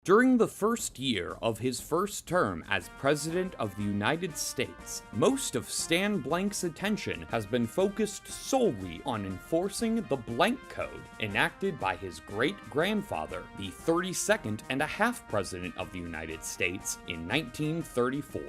During the first year of his first term as President of the United States, most of Stan Blank's attention has been focused solely on enforcing the Blank Code, enacted by his great-grandfather, the 32nd and a half President of the United States, in 1934.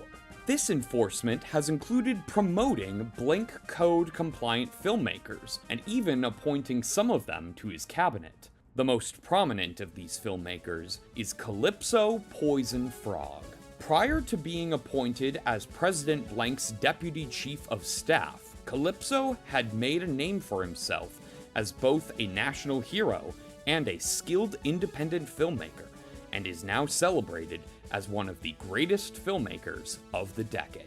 This enforcement has included promoting Blank Code-compliant filmmakers, and even appointing some of them to his cabinet. The most prominent of these filmmakers is Calypso Poison Frog. Prior to being appointed as President Blank's Deputy Chief of Staff, Calypso had made a name for himself as both a national hero and a skilled independent filmmaker, and is now celebrated as one of the greatest filmmakers of the decade.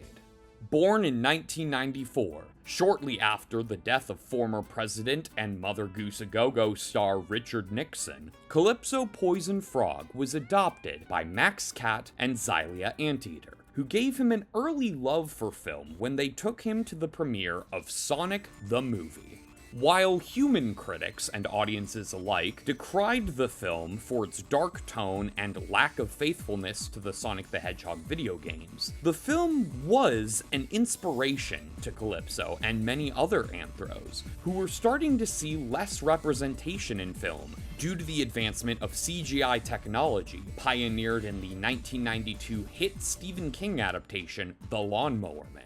Born in 1994, shortly after the death of former President and Mother Goose A-Go-Go star Richard Nixon, Calypso Poison Frog was adopted by Max Cat and Xylia Anteater, who gave him an early love for film when they took him to the premiere of Sonic the Movie. While human critics and audiences alike decried the film for its dark tone and lack of faithfulness to the Sonic the Hedgehog video games, the film was an inspiration to Calypso and many other anthros, who were starting to see less representation in film due to the advancement of CGI technology pioneered in the 1992 hit Stephen King adaptation, The Lawnmower Man.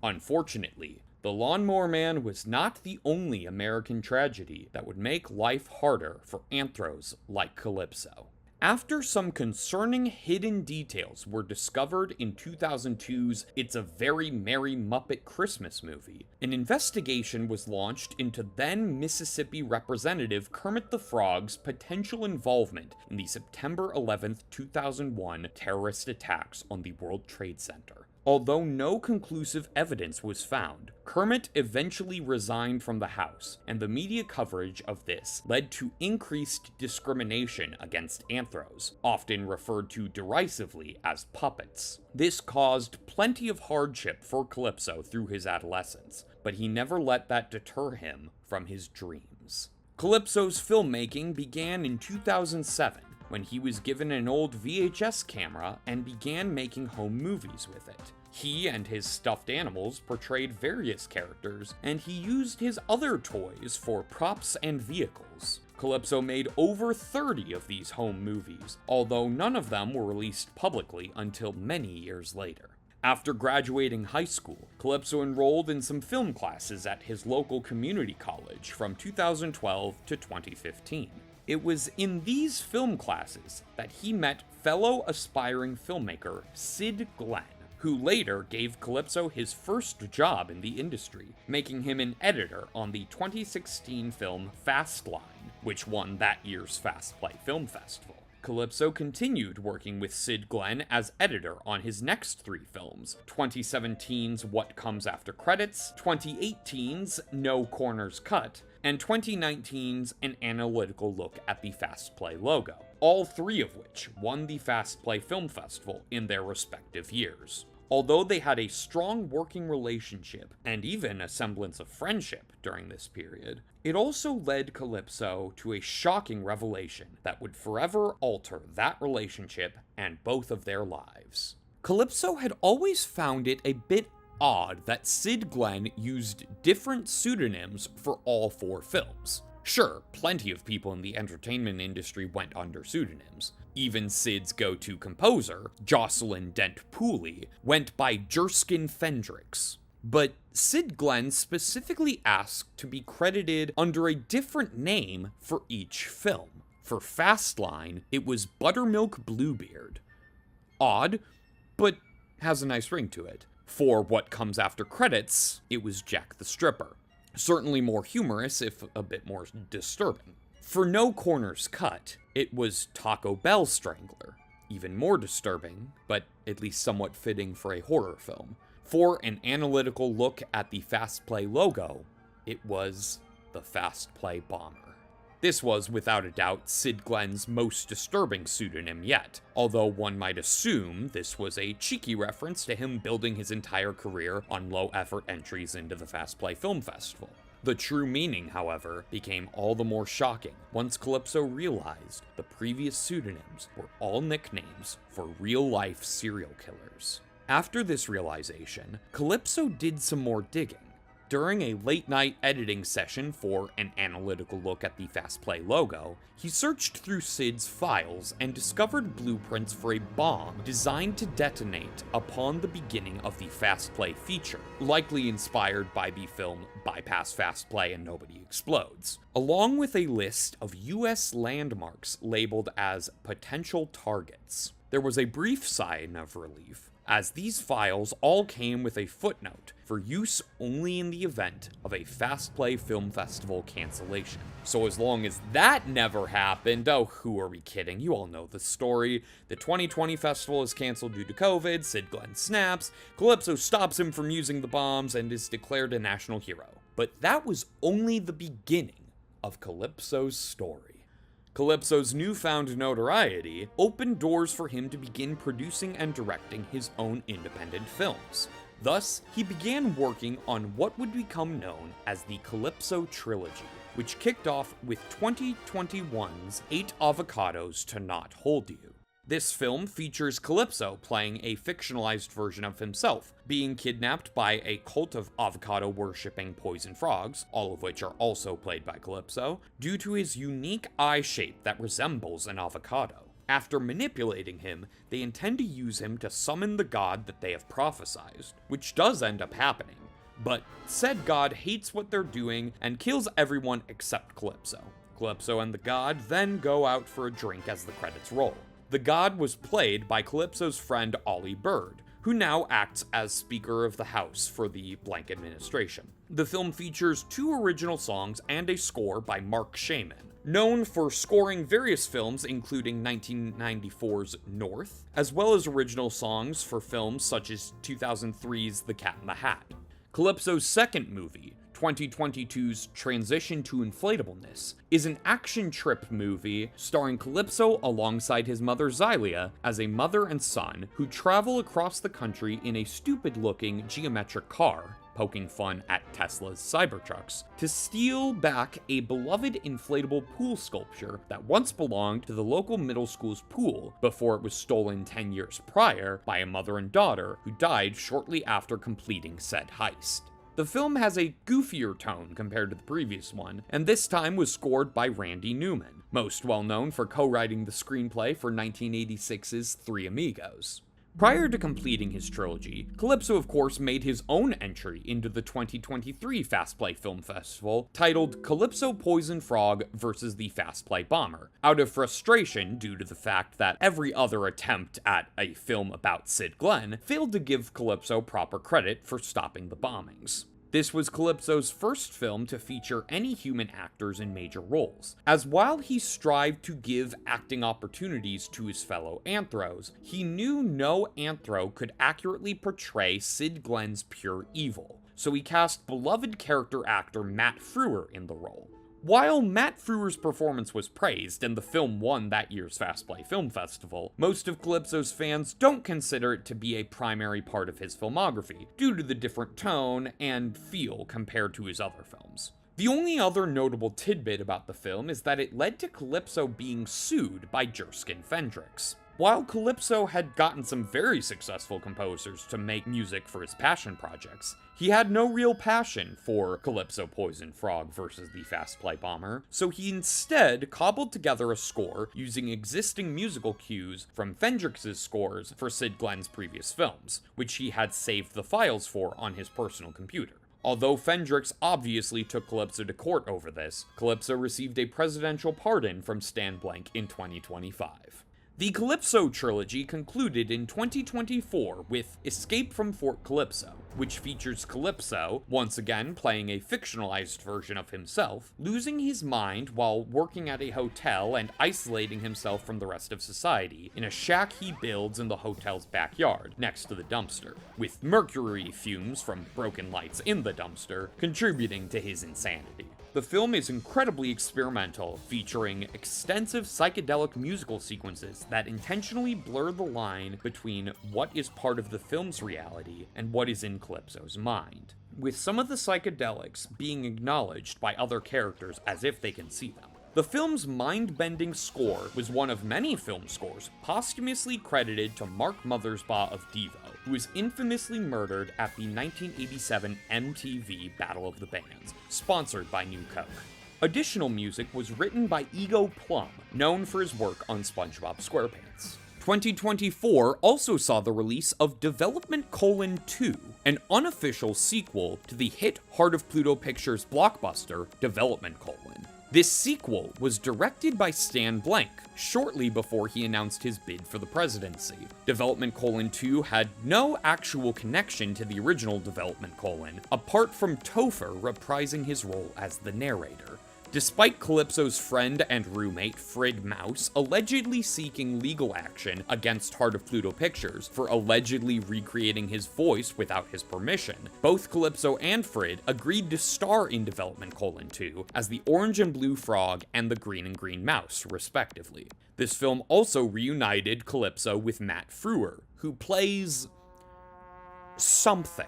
Unfortunately, The Lawnmower Man was not the only American tragedy that would make life harder for anthros like Calypso. After some concerning hidden details were discovered in 2002's It's a Very Merry Muppet Christmas Movie, an investigation was launched into then Mississippi Representative Kermit the Frog's potential involvement in the September 11, 2001 terrorist attacks on the World Trade Center. Although no conclusive evidence was found, Kermit eventually resigned from the House, and the media coverage of this led to increased discrimination against anthros, often referred to derisively as puppets. This caused plenty of hardship for Calypso through his adolescence, but he never let that deter him from his dreams. Calypso's filmmaking began in 2007, when he was given an old VHS camera and began making home movies with it. He and his stuffed animals portrayed various characters, and he used his other toys for props and vehicles. Calypso made over 30 of these home movies, although none of them were released publicly until many years later. After graduating high school, Calypso enrolled in some film classes at his local community college from 2012 to 2015. It was in these film classes that he met fellow aspiring filmmaker Sid Glenn, who later gave Calypso his first job in the industry, making him an editor on the 2016 film Fast Line, which won that year's Fast Play Film Festival. Calypso continued working with Sid Glenn as editor on his next three films, 2017's What Comes After Credits, 2018's No Corners Cut, and 2019's An Analytical Look at the Fast Play logo, all three of which won the Fast Play Film Festival in their respective years. Although they had a strong working relationship, and even a semblance of friendship during this period, it also led Calypso to a shocking revelation that would forever alter that relationship and both of their lives. Calypso had always found it a bit odd that Sid Glenn used different pseudonyms for all four films. Sure, plenty of people in the entertainment industry went under pseudonyms. Even Sid's go-to composer, Jocelyn Dent Pooley, went by Jerskin Fendrix. But Sid Glenn specifically asked to be credited under a different name for each film. For Fast Line, it was Buttermilk Bluebeard. Odd, but has a nice ring to it. For What Comes After Credits, it was Jack the Stripper. Certainly more humorous, if a bit more disturbing. For No Corners Cut, it was Taco Bell Strangler. Even more disturbing, but at least somewhat fitting for a horror film. For An Analytical Look at the Fast Play logo, it was the Fast Play Bomber. This was, without a doubt, Sid Glenn's most disturbing pseudonym yet, although one might assume this was a cheeky reference to him building his entire career on low-effort entries into the Fast Play Film Festival. The true meaning, however, became all the more shocking once Calypso realized the previous pseudonyms were all nicknames for real-life serial killers. After this realization, Calypso did some more digging. During a late-night editing session for an analytical look at the Fast Play logo, he searched through Sid's files and discovered blueprints for a bomb designed to detonate upon the beginning of the Fast Play feature, likely inspired by the film Bypass Fast Play and Nobody Explodes, along with a list of US landmarks labeled as potential targets. There was a brief sigh of relief, as these files all came with a footnote for use only in the event of a Fast Play Film Festival cancellation. So as long as that never happened, oh, who are we kidding? You all know the story. The 2020 festival is canceled due to COVID, Sid Glenn snaps, Calypso stops him from using the bombs, and is declared a national hero. But that was only the beginning of Calypso's story. Calypso's newfound notoriety opened doors for him to begin producing and directing his own independent films. Thus, he began working on what would become known as the Calypso trilogy, which kicked off with 2021's 8 Avocados to Not Hold You. This film features Calypso playing a fictionalized version of himself, being kidnapped by a cult of avocado-worshipping poison frogs, all of which are also played by Calypso, due to his unique eye shape that resembles an avocado. After manipulating him, they intend to use him to summon the god that they have prophesized, which does end up happening. But said god hates what they're doing and kills everyone except Calypso. Calypso and the god then go out for a drink as the credits roll. The god was played by Calypso's friend Ollie Bird, who now acts as Speaker of the House for the blank administration. The film features 2 original songs and a score by Mark Shaman, known for scoring various films including 1994's North, as well as original songs for films such as 2003's The Cat in the Hat. Calypso's second movie, 2022's Transition to Inflatableness, is an action trip movie starring Calypso alongside his mother Xylia as a mother and son who travel across the country in a stupid-looking geometric car, poking fun at Tesla's Cybertrucks, to steal back a beloved inflatable pool sculpture that once belonged to the local middle school's pool before it was stolen 10 years prior by a mother and daughter who died shortly after completing said heist. The film has a goofier tone compared to the previous one, and this time was scored by Randy Newman, most well known for co-writing the screenplay for 1986's Three Amigos. Prior to completing his trilogy, Calypso of course made his own entry into the 2023 Fast Play Film Festival, titled Calypso Poison Frog vs. the Fast Play Bomber, out of frustration due to the fact that every other attempt at a film about Sid Glenn failed to give Calypso proper credit for stopping the bombings. This was Calypso's first film to feature any human actors in major roles, as while he strived to give acting opportunities to his fellow anthros, he knew no anthro could accurately portray Sid Glenn's pure evil, so he cast beloved character actor Matt Frewer in the role. While Matt Frewer's performance was praised and the film won that year's Fast Play Film Festival, most of Calypso's fans don't consider it to be a primary part of his filmography, due to the different tone and feel compared to his other films. The only other notable tidbit about the film is that it led to Calypso being sued by Jerskin Fendrix. While Calypso had gotten some very successful composers to make music for his passion projects, he had no real passion for Calypso Poison Frog vs. the Fast Play Bomber, so he instead cobbled together a score using existing musical cues from Fendrix's scores for Sid Glenn's previous films, which he had saved the files for on his personal computer. Although Fendrix obviously took Calypso to court over this, Calypso received a presidential pardon from Stan Blank in 2025. The Calypso trilogy concluded in 2024 with Escape from Fort Calypso, which features Calypso, once again playing a fictionalized version of himself, losing his mind while working at a hotel and isolating himself from the rest of society in a shack he builds in the hotel's backyard, next to the dumpster, with mercury fumes from broken lights in the dumpster contributing to his insanity. The film is incredibly experimental, featuring extensive psychedelic musical sequences that intentionally blur the line between what is part of the film's reality and what is in Calypso's mind. with some of the psychedelics being acknowledged by other characters as if they can see them. The film's mind-bending score was one of many film scores posthumously credited to Mark Mothersbaugh of Devo, who was infamously murdered at the 1987 MTV Battle of the Bands, sponsored by New Coke. Additional music was written by Ego Plum, known for his work on SpongeBob SquarePants. 2024 also saw the release of Development: 2, an unofficial sequel to the hit Heart of Pluto Pictures blockbuster Development: This sequel was directed by Stan Blank, shortly before he announced his bid for the presidency. Development: 2 had no actual connection to the original Development: apart from Topher reprising his role as the narrator. Despite Calypso's friend and roommate Frid Mouse allegedly seeking legal action against Heart of Pluto Pictures for allegedly recreating his voice without his permission, both Calypso and Frid agreed to star in Development: 2 as the Orange and Blue Frog and the Green and Green Mouse, respectively. This film also reunited Calypso with Matt Frewer, who plays something.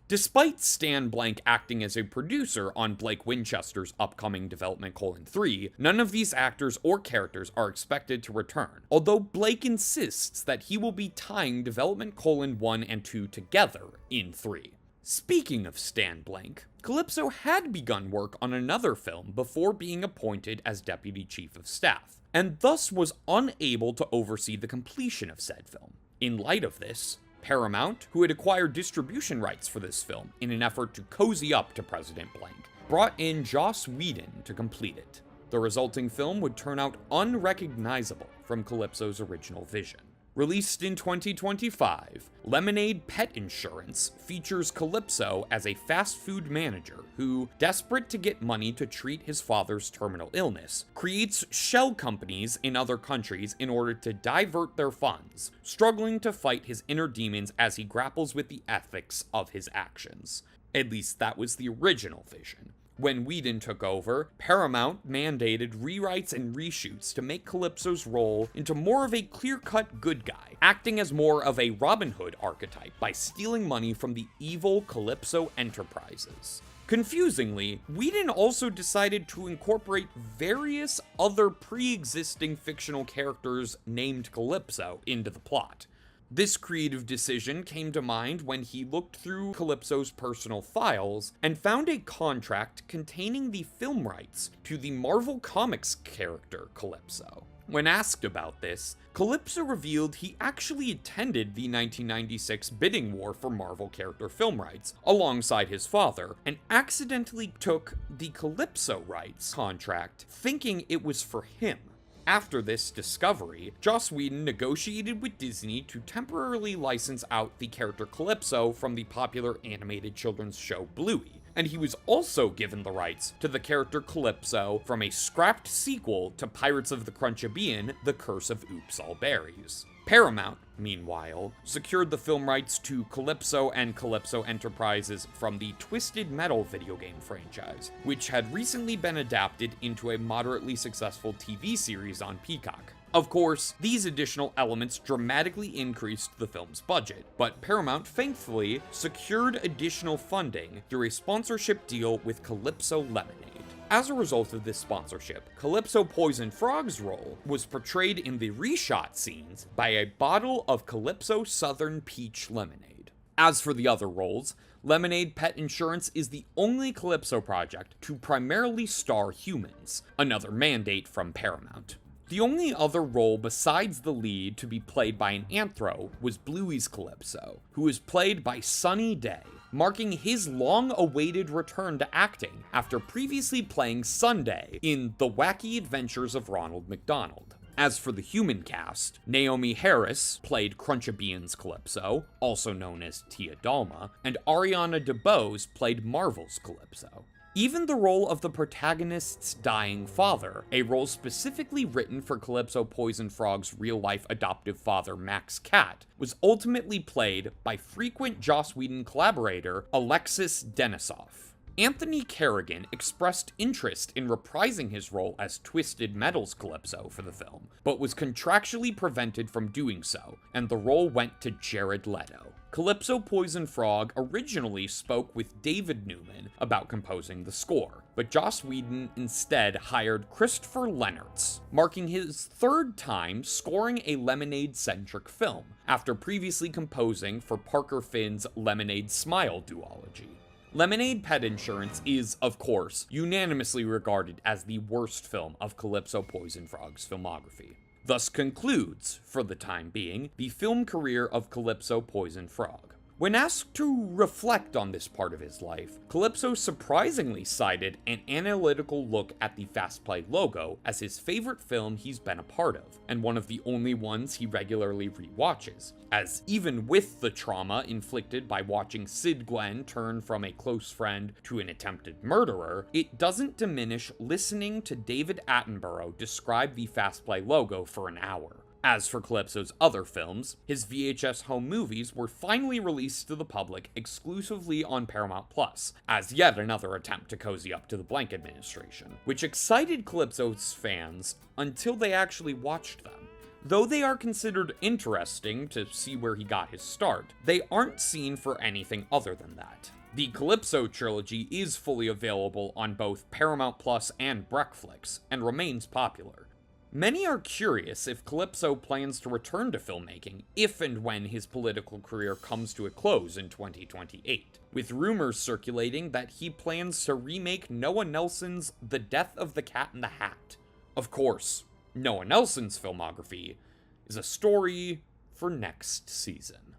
Despite Stan Blank acting as a producer on Blake Winchester's upcoming Development: 3, none of these actors or characters are expected to return, although Blake insists that he will be tying Development: 1 and 2 together in 3. Speaking of Stan Blank, Calypso had begun work on another film before being appointed as Deputy Chief of Staff, and thus was unable to oversee the completion of said film. In light of this, Paramount, who had acquired distribution rights for this film in an effort to cozy up to President Blank, brought in Joss Whedon to complete it. The resulting film would turn out unrecognizable from Calypso's original vision. Released in 2025, Lemonade Pet Insurance features Calypso as a fast food manager who, desperate to get money to treat his father's terminal illness, creates shell companies in other countries in order to divert their funds, struggling to fight his inner demons as he grapples with the ethics of his actions. At least that was the original vision. When Whedon took over, Paramount mandated rewrites and reshoots to make Calypso's role into more of a clear-cut good guy, acting as more of a Robin Hood archetype by stealing money from the evil Calypso Enterprises. Confusingly, Whedon also decided to incorporate various other pre-existing fictional characters named Calypso into the plot. This creative decision came to mind when he looked through Calypso's personal files and found a contract containing the film rights to the Marvel Comics character Calypso. When asked about this, Calypso revealed he actually attended the 1996 bidding war for Marvel character film rights alongside his father, and accidentally took the Calypso rights contract thinking it was for him. After this discovery, Joss Whedon negotiated with Disney to temporarily license out the character Calypso from the popular animated children's show Bluey, and he was also given the rights to the character Calypso from a scrapped sequel to Pirates of the Crunchabean, The Curse of Oops All Berries. Paramount, meanwhile, secured the film rights to Calypso and Calypso Enterprises from the Twisted Metal video game franchise, which had recently been adapted into a moderately successful TV series on Peacock. Of course, these additional elements dramatically increased the film's budget, but Paramount thankfully secured additional funding through a sponsorship deal with Calypso Lemonade. As a result of this sponsorship, Calypso Poison Frog's role was portrayed in the reshot scenes by a bottle of Calypso Southern Peach Lemonade. As for the other roles, Lemonade Pet Insurance is the only Calypso project to primarily star humans, another mandate from Paramount. The only other role besides the lead to be played by an anthro was Bluey's Calypso, who was played by Sunny Day, marking his long-awaited return to acting after previously playing Sunday in The Wacky Adventures of Ronald McDonald. As for the human cast, Naomi Harris played Crunchabean's Calypso, also known as Tia Dalma, and Ariana DeBose played Marvel's Calypso. Even the role of the protagonist's dying father, a role specifically written for Calypso Poison Frog's real-life adoptive father Max Cat, was ultimately played by frequent Joss Whedon collaborator Alexis Denisov. Anthony Carrigan expressed interest in reprising his role as Twisted Metal's Calypso for the film, but was contractually prevented from doing so, and the role went to Jared Leto. Calypso Poison Frog originally spoke with David Newman about composing the score, but Joss Whedon instead hired Christopher Lennertz, marking his third time scoring a Lemonade-centric film, after previously composing for Parker Finn's Lemonade Smile duology. Lemonade Pet Insurance is, of course, unanimously regarded as the worst film of Calypso Poison Frog's filmography. Thus concludes, for the time being, the film career of Calypso Poison Frog. When asked to reflect on this part of his life, Calypso surprisingly cited an analytical look at the Fast Play logo as his favorite film he's been a part of, and one of the only ones he regularly rewatches, as even with the trauma inflicted by watching Sid Glenn turn from a close friend to an attempted murderer, it doesn't diminish listening to David Attenborough describe the Fast Play logo for an hour. As for Calypso's other films, his VHS home movies were finally released to the public exclusively on Paramount Plus, as yet another attempt to cozy up to the Blank administration, which excited Calypso's fans until they actually watched them. Though they are considered interesting to see where he got his start, they aren't seen for anything other than that. The Calypso trilogy is fully available on both Paramount Plus and Brekflix, and remains popular. Many are curious if Calypso plans to return to filmmaking if and when his political career comes to a close in 2028, with rumors circulating that he plans to remake Noah Nelson's The Death of the Cat in the Hat. Of course, Noah Nelson's filmography is a story for next season.